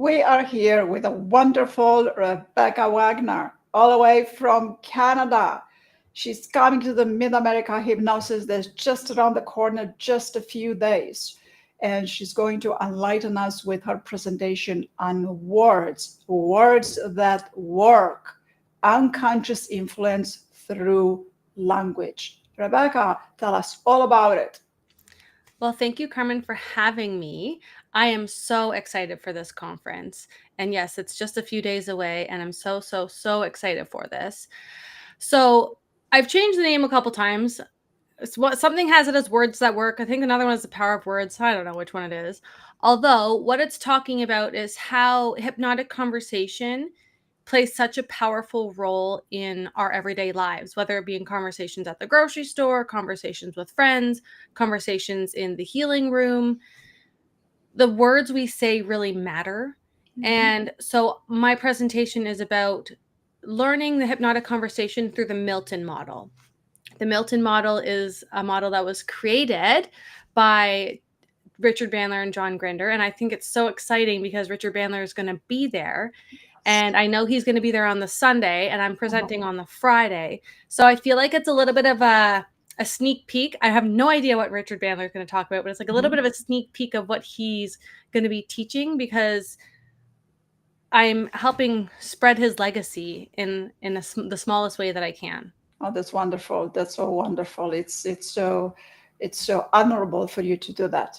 We are here with a wonderful Rebecca Wagner, all the way from Canada. She's coming to the Mid America Hypnosis that's just around the corner, just a few days. And she's going to enlighten us with her presentation on words that work, unconscious influence through language. Rebecca, tell us all about it. Well, thank you, Carmen, for having me. I am so excited for this conference. And yes, it's just a few days away, and I'm so excited for this. So I've changed the name a couple times. Something has it as words that work. I think another one is the power of words. I don't know which one it is. Although what it's talking about is how hypnotic conversation plays such a powerful role in our everyday lives, whether it be in conversations at the grocery store, conversations with friends, conversations in the healing room. The words we say really matter. And so my presentation is about learning the hypnotic conversation through the Milton model. The Milton model is a model that was created by Richard Bandler and John Grinder. And I think it's so exciting because Richard Bandler is going to be there. And I know he's going to be there on the Sunday, and I'm presenting on the Friday. So I feel like it's a little bit of a sneak peek. I have no idea what Richard Bandler is going to talk about, but it's like a little bit of a sneak peek of what he's going to be teaching, because I'm helping spread his legacy in the smallest way that I can. Oh, that's wonderful. That's so wonderful. It's so honorable for you to do that.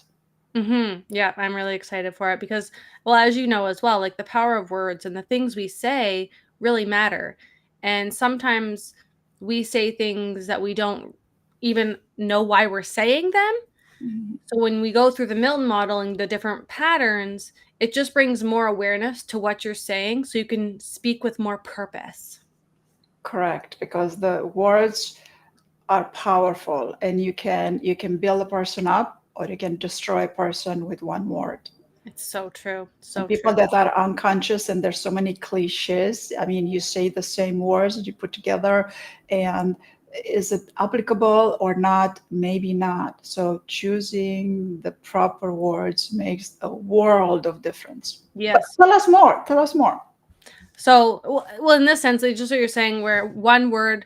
Yeah, I'm really excited for it because, well, as you know as well, like the power of words and the things we say really matter. And sometimes we say things that we don't even know why we're saying them. Mhm. So when we go through the Milton model and the different patterns, it just brings more awareness to what you're saying so you can speak with more purpose. Correct, because the words are powerful, and you can build a person up, or you can destroy a person with one word. It's so true. And So people true. that are unconscious, and there's so many cliches. I mean, you say the same words that you put together, and is it applicable or not? Maybe not. So choosing the proper words makes a world of difference. But Yes. tell us more. Tell us more. So, well, in this sense, it's just what you're saying, where one word,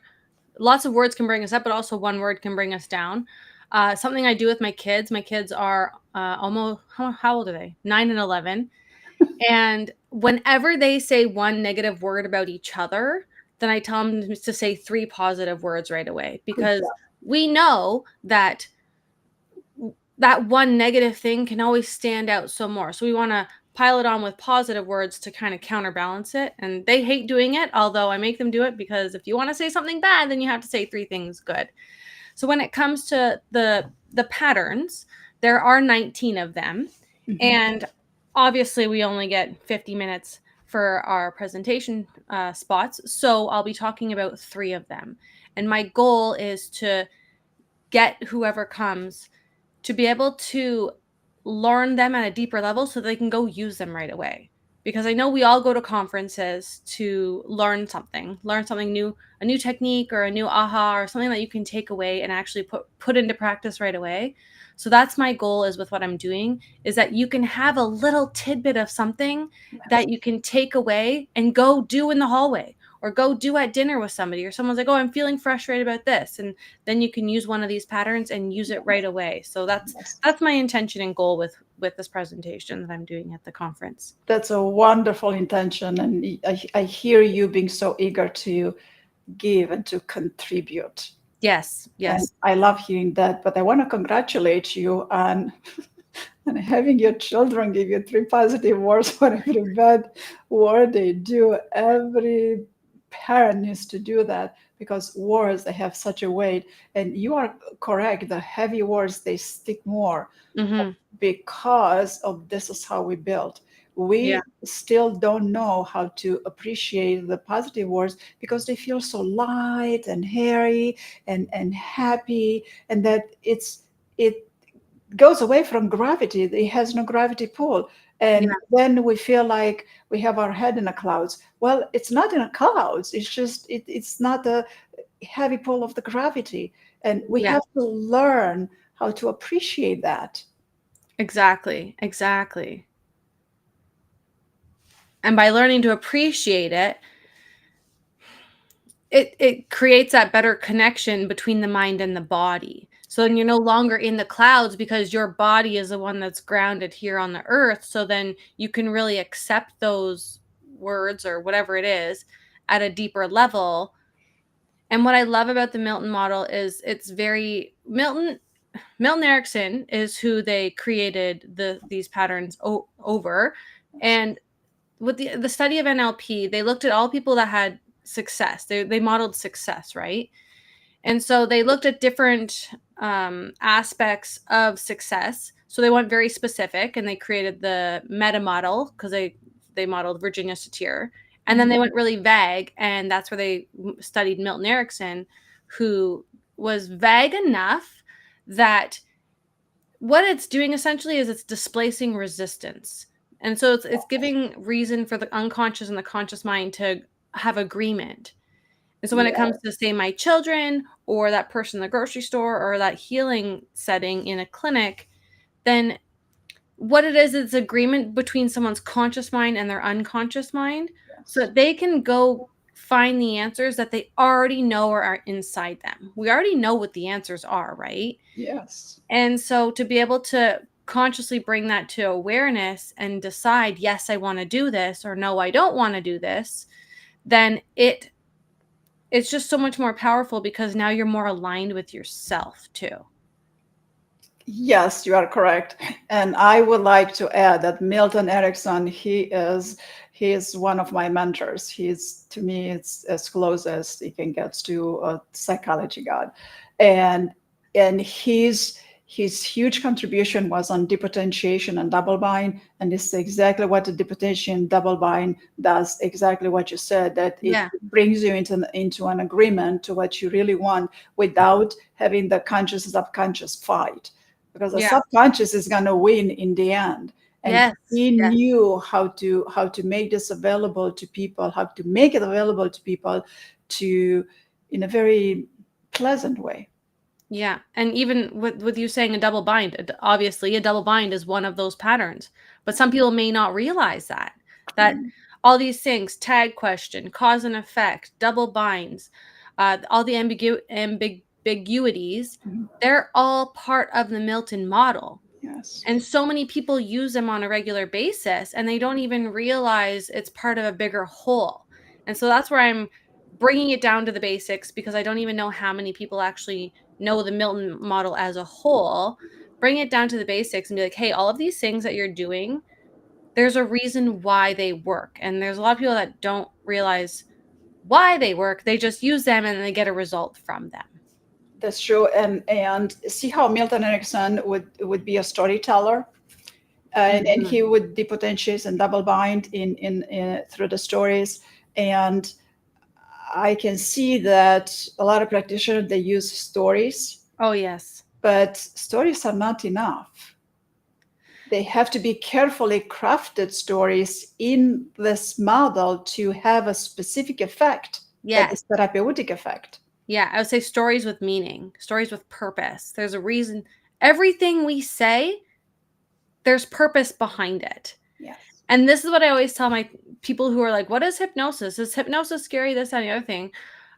lots of words can bring us up, but also one word can bring us down. Something I do with my kids. My kids are almost, how old are they? 9 and 11. And whenever they say one negative word about each other, then I tell them to say three positive words right away, Good because job. we know that that one negative thing can always stand out so more. So we want to pile it on with positive words to kind of counterbalance it. And they hate doing it, although I make them do it, because if you want to say something bad, then you have to say three things good. So when it comes to the patterns, there are 19 of them. Mhm. And obviously we only get 50 minutes for our presentation spots. So I'll be talking about three of them. And my goal is to get whoever comes to be able to learn them at a deeper level so they can go use them right away. Because I know we all go to conferences to learn something new, a new technique or a new aha or something that you can take away and actually put into practice right away. So that's my goal is with what I'm doing, is that you can have a little tidbit of something Yes. that you can take away and go do in the hallway or go do at dinner with somebody, or someone's like, "Oh, I'm feeling frustrated about this." And then you can use one of these patterns and use it right away. So that's Yes. that's my intention and goal with this presentation that I'm doing at the conference. That's a wonderful intention. And I hear you being so eager to give and to contribute. Yes, And yes. I love hearing that. But I want to congratulate you on and having your children give you three positive words for every bad word they do. Every parent needs to do that, because words, they have such a weight. And you are correct, the heavy words, they stick more, Mhm. because of this is how we build. Yeah. We still don't know how to appreciate the positive words, because they feel so light and hairy and happy, and that it goes away from gravity. It has no gravity pull. Yeah. And then we feel like we have our head in the clouds. Well, it's not in the clouds. It's just, it's not a heavy pull of the gravity. And we Yeah. have to learn how to appreciate that. Exactly. Exactly. And by learning to appreciate it, it creates that better connection between the mind and the body. So then you're no longer in the clouds because your body is the one that's grounded here on the earth. So then you can really accept those words or whatever it is at a deeper level. And what I love about the Milton model is it's very Milton Erickson is who they created these patterns over. And with the study of NLP, they looked at all people that had success. They modeled success, right? And so they looked at different aspects of success. So they went very specific, and they created the meta model because they modeled Virginia Satir. And then they went really vague, and that's where they studied Milton Erickson, who was vague enough that what it's doing essentially is it's displacing resistance. And so it's giving reason for the unconscious and the conscious mind to have agreement. And so when it comes to, say, my children or that person in the grocery store or that healing setting in a clinic, then what it is, it's agreement between someone's conscious mind and their unconscious mind so that they can go find the answers that they already know are inside them. We already know what the answers are, right? Yes. And so to be able to consciously bring that to awareness and decide, yes, I want to do this, or no, I don't want to do this, then it's just so much more powerful because now you're more aligned with yourself too. Yes, you are correct. And I would like to add that Milton Erickson, he is one of my mentors. He's, to me, it's as close as he can get to a psychology god. And his huge contribution was on depotentiation and double bind. And this is exactly what the depotentiation double bind does, exactly what you said, that it brings you into an agreement to what you really want without having the conscious subconscious fight. Because the subconscious is going to win in the end. And he knew how to make this available to people, how to make it available to people in a very pleasant way. Yeah. And even with you saying a double bind, obviously a double bind is one of those patterns. But some people may not realize that all these things, tag question, cause and effect, double binds, all the ambiguities, they're all part of the Milton model. Yes. And so many people use them on a regular basis, and they don't even realize it's part of a bigger whole. And so that's where I'm bringing it down to the basics, because I don't even know how many people actually know the Milton model as a whole. Bring it down to the basics and be like, hey, all of these things that you're doing, there's a reason why they work. And there's a lot of people that don't realize why they work. They just use them and they get a result from them. That's true. And see how Milton Erickson would be a storyteller, and he would depotentiate and double bind in through the stories. And I can see that a lot of practitioners, they use stories. Oh, yes. But stories are not enough. They have to be carefully crafted stories in this model to have a specific effect. That is therapeutic effect. Yeah, I would say stories with meaning, stories with purpose. There's a reason. Everything we say, there's purpose behind it. Yes. And this is what I always tell my people who are like, what is hypnosis? Is hypnosis scary? This, and the other thing.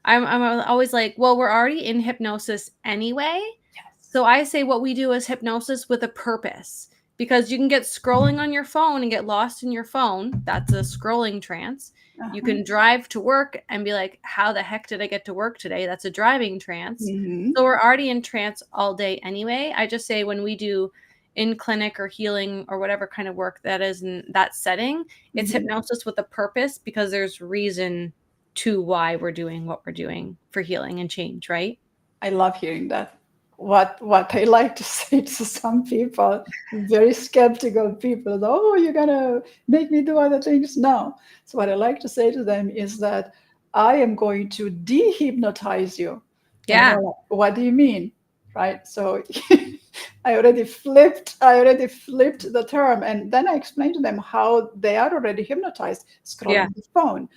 I'm always like, well, we're already in hypnosis anyway. Yes. So I say what we do is hypnosis with a purpose, because you can get scrolling on your phone and get lost in your phone. That's a scrolling trance. You can drive to work and be like, how the heck did I get to work today? That's a driving trance. So we're already in trance all day anyway. I just say when we do in clinic or healing or whatever kind of work that is in that setting, it's hypnosis with a purpose, because there's reason to why we're doing what we're doing for healing and change, right? I love hearing that. What I like to say to some people, very skeptical people, oh, you're gonna make me do other things? No. So what I like to say to them is that I am going to dehypnotize you. Yeah. What do you mean? Right? So I already flipped the term, and then I explained to them how they are already hypnotized, Yeah. scrolling the phone,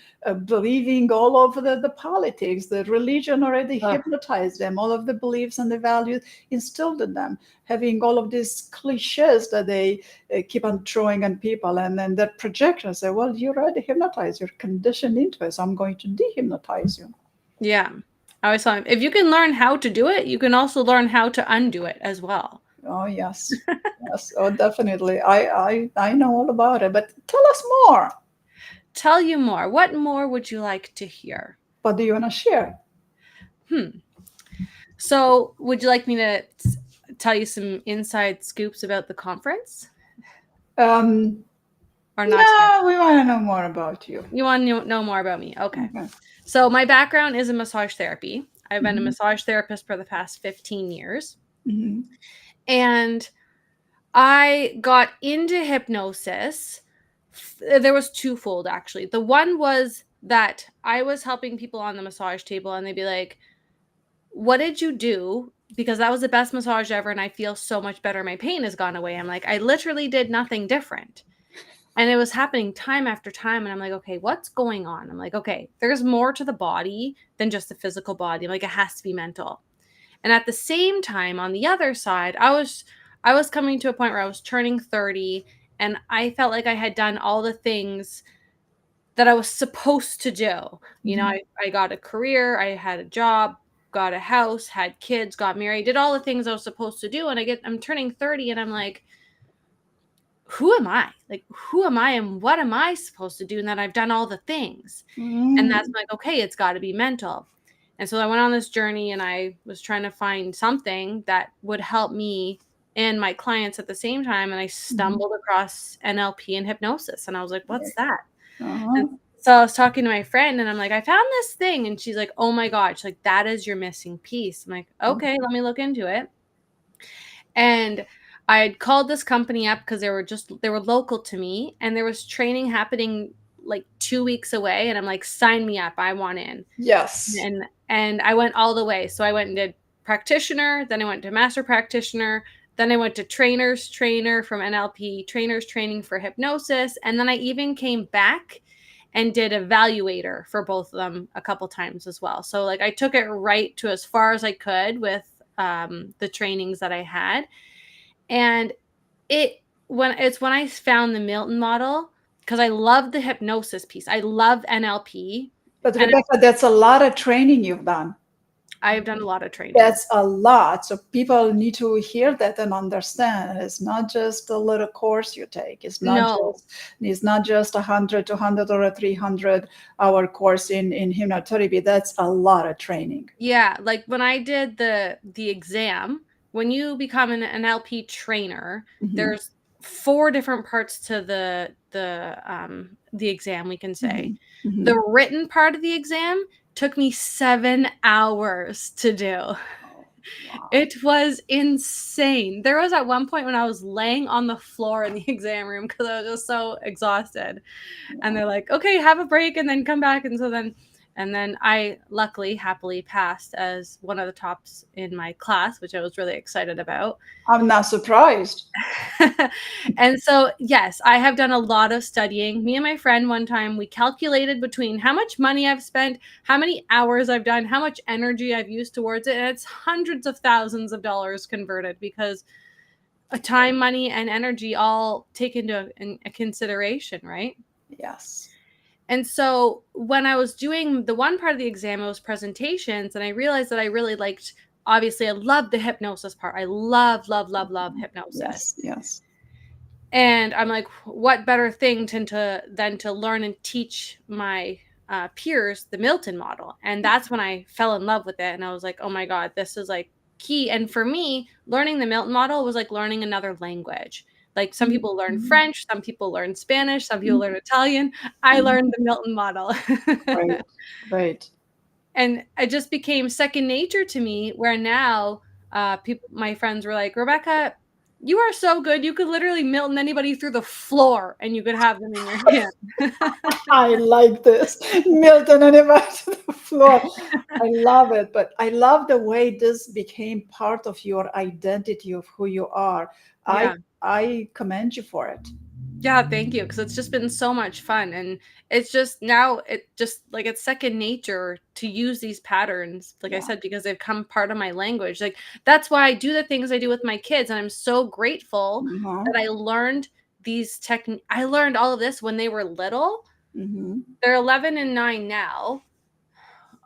believing all of the politics, the religion already Ugh. hypnotized them, all of the beliefs and the values instilled in them, having all of these cliches that they keep on throwing on people, and then that projection say, well, you're already hypnotized, you're conditioned into it, so I'm going to dehypnotize you. Yeah. I always thought if you can learn how to do it, you can also learn how to undo it as well. Oh yes, yes. Oh, definitely. I know all about it. But tell us more. Tell you more. What more would you like to hear? What do you want to share? So, would you like me to tell you some inside scoops about the conference Um, or not today? yeah, we want to know more about you. You want to know more about me? Okay. Okay. So, my background is in massage therapy. I've been a Mhm, massage therapist for the past 15 years. mhm, And I got into hypnosis. There was twofold, actually. The one was that I was helping people on the massage table, and they'd be like, what did you do? Because that was the best massage ever, and I feel so much better. My pain has gone away. I'm like, I literally did nothing different. And it was happening time after time. And I'm like, okay, what's going on? I'm like, okay, there's more to the body than just the physical body. I'm like, it has to be mental. And at the same time, on the other side, I was coming to a point where I was turning 30, and I felt like I had done all the things that I was supposed to do. You know, mhm. I got a career, I had a job, got a house, had kids, got married, did all the things I was supposed to do. And I'm turning 30, and I'm like, who am I? Like, who am I and what am I supposed to do? And that I've done all the things. And that's Mm, like, okay, it's got to be mental. And so I went on this journey, and I was trying to find something that would help me and my clients at the same time. And I mhm. stumbled across NLP and hypnosis. And I was like, what's that? And Uh-huh. so I was talking to my friend, and I'm like, I found this thing. And she's like, oh my God. She's like, that is your missing piece. I'm like, okay, let me look into it. And I had called this company up because they were local to me, and there was training happening like 2 weeks away. And I'm like, sign me up. I want in. Yes. And I went all the way. So I went and did practitioner, then I went to master practitioner, then I went to trainers trainer from NLP, trainers training for hypnosis, and then I even came back and did evaluator for both of them a couple times as well. So like I took it right to as far as I could with the trainings that I had. And when I found the Milton model, because I love the hypnosis piece. I love NLP. But And Rebecca, that's a lot of training you've done. I've done a lot of training. That's a lot. So people need to hear that and understand. It's not just a little course you take. No. It's not just 100, 200, or a 300-hour course in hypnotherapy. That's a lot of training. Yeah, like when I did the exam, when you become an NLP trainer, Mhm, there's four different parts to the exam, we can say. mhm, mhm. The written part of the exam took me 7 hours to do. Oh, wow. It was insane. There was at one point when I was laying on the floor in the exam room because I was just so exhausted. And they're like, okay, have a break and then come back. And then I luckily happily passed as one of the tops in my class, which I was really excited about. I'm not surprised. And so, yes, I have done a lot of studying. Me and my friend one time, we calculated between how much money I've spent, how many hours I've done, how much energy I've used towards it. And it's hundreds of thousands of dollars converted because time, money, and energy all take into a consideration, right? Yes. And so when I was doing the one part of the exam, it was presentations, and I realized that I really liked, obviously, I love the hypnosis part. I love, love, love, love hypnosis. Yes. Yes. And I'm like, what better thing than to learn and teach my peers the Milton model? And that's when I fell in love with it. And I was like, oh my God, this is like key. And for me, learning the Milton model was like learning another language. Like some people learn Mhm, French, some people learn Spanish, some people mhm, learn Italian. I mhm. learned the Milton model. Great. Great. And it just became second nature to me, where now people, my friends were like, Rebecca, You are so good. You could literally Milton anybody through the floor and you could have them in your hand. I like this. Milton and anybody to the floor. I love it. But I love the way this became part of your identity of who you are. I Yeah. I commend you for it. Yeah, thank you. Because it's just been so much fun. And it's just now, it just like it's second nature to use these patterns, like I Yeah. said, because they've come part of my language. Like that's why I do the things I do with my kids. And I'm so grateful Uh-huh. that I learned I learned all of this when they were little. Mm-hmm. They're 11 and 9 now.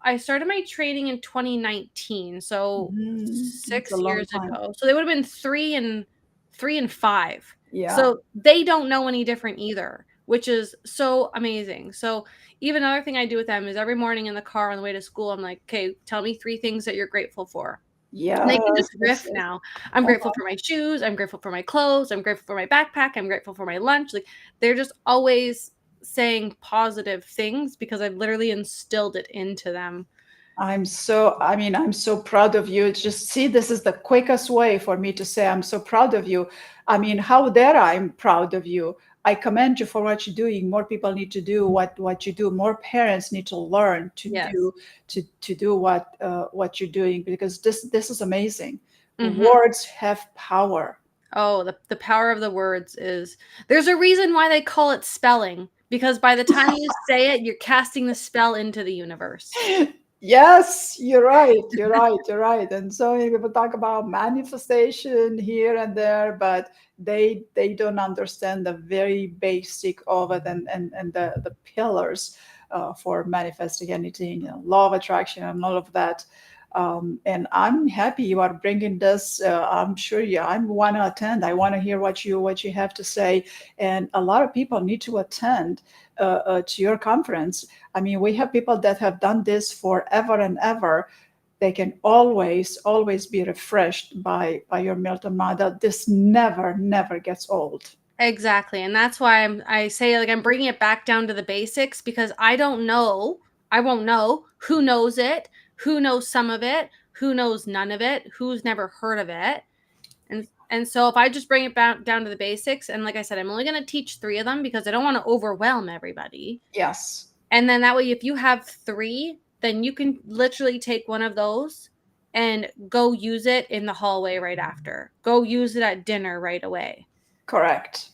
I started my training in 2019, so It's a 6 long years time. ago. So they would have been 3 and 5. Yeah. So they don't know any different either, which is so amazing. So even another thing I do with them is every morning in the car on the way to school, I'm like, "Okay, tell me 3 things that you're grateful for." And they can Yes. just Yes. riff now. I'm grateful for my shoes, I'm grateful for my clothes, I'm grateful for my backpack, I'm grateful for my lunch. Like they're just always saying positive things because I've literally instilled it into them. I'm so proud of you. It's just, see, this is the quickest way for me to say I'm so proud of you. I mean, how dare I'm proud of you? I commend you for what you're doing. More people need to do what you do. More parents need to learn to Yes. do what you're doing, because this is amazing. Mhm. Words have power. Oh, the power of the words is there's a reason why they call it spelling, because by the time you say it, you're casting the spell into the universe. Yes, you're right. You're right. You're right. And so many people talk about manifestation here and there, but they don't understand the very basic of it, and the pillars for manifesting anything, law of attraction and all of that. And I'm happy you are bringing this. I'm sure you. I want to attend. I want to hear what you have to say. And a lot of people need to attend to your conference. I mean, we have people that have done this forever and ever. They can always be refreshed by your Milton model. This never gets old. Exactly, and that's why I say, like, I'm bringing it back down to the basics because I won't know who knows it, who knows some of it, who knows none of it, who's never heard of it. And so if I just bring it back down to the basics, and like I said, I'm only going to teach 3 of them because I don't want to overwhelm everybody. Yes, And then that way if you have 3, then you can literally take one of those and go use it in the hallway right after. Go use it at dinner right away. correct.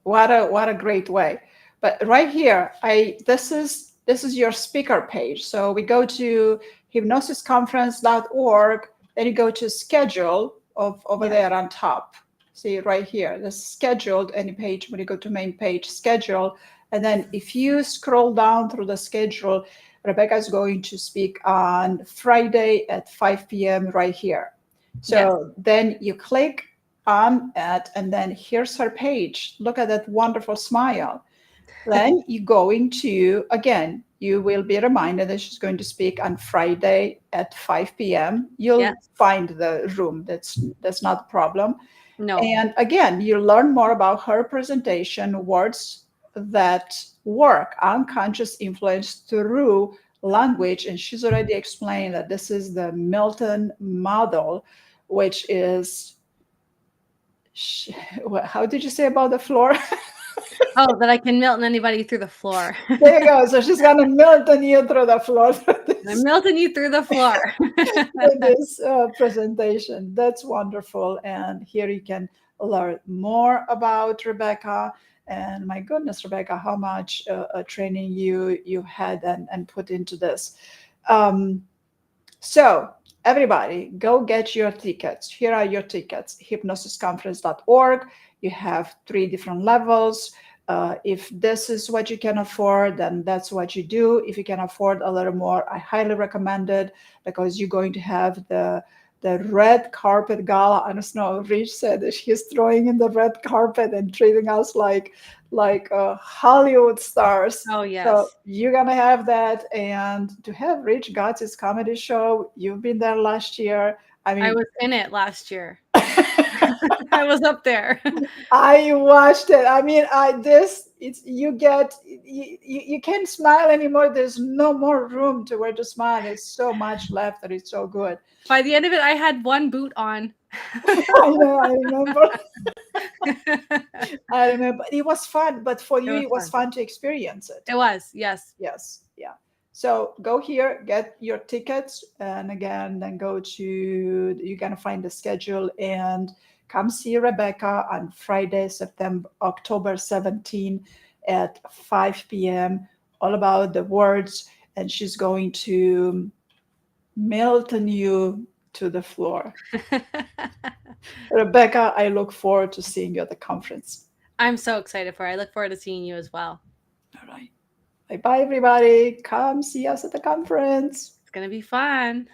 What a great way. But right here, I this is your speaker page. So we go to hypnosisconference.org, then you go to schedule of over Yes. there on top. See right here, the scheduled any page. When you go to main page, schedule, and then if you scroll down through the schedule, Rebecca is going to speak on Friday at 5 p.m. right here. Yes. So then you click on it, and then here's her page. Look at that wonderful smile. Then you're going to, again, you will be reminded that she's going to speak on Friday at 5 p.m. You'll Yes. find the room. That's not a problem. No. And again, you learn more about her presentation, words that work, unconscious influence through language. And she's already explained that this is the Milton model, which is, how did you say about the floor? Oh, that I can Milton anybody through the floor. There you go. So she's gonna Milton you through the floor for I'm this, Milton you through the floor. for this presentation. That's wonderful. And here you can learn more about Rebecca. And my goodness, Rebecca, how much training you had and put into this. Um, So, everybody, go get your tickets. Here are your tickets, hypnosisconference.org. You have 3 different levels. If this is what you can afford, then that's what you do. If you can afford a little more, I highly recommend it, because you're going to have the red carpet gala. I don't know, Rich said that he's throwing in the red carpet and treating us like Hollywood stars. Oh, So yes. you're gonna have that, and to have Rich Gott's comedy show, you've been there last year. I I mean, was in it last year. I was up there. I watched it. I mean, it's you can't smile anymore. There's no more room to where to smile. There's so much left that it's so good. By the end of it, I had one boot on. I know, I remember. I remember. It was fun, but for It you, was it was fun. fun to experience it. It was, yes. Yes, yeah. So go here, get your tickets, and again, then go to, you're gonna find the schedule and come see Rebecca on Friday, October 17 at 5 p.m. All about the words, and she's going to melt you to the floor. Rebecca, I look forward to seeing you at the conference. I'm so excited for it. I look forward to seeing you as well. All right. Bye bye, everybody. Come see us at the conference. It's going to be fun.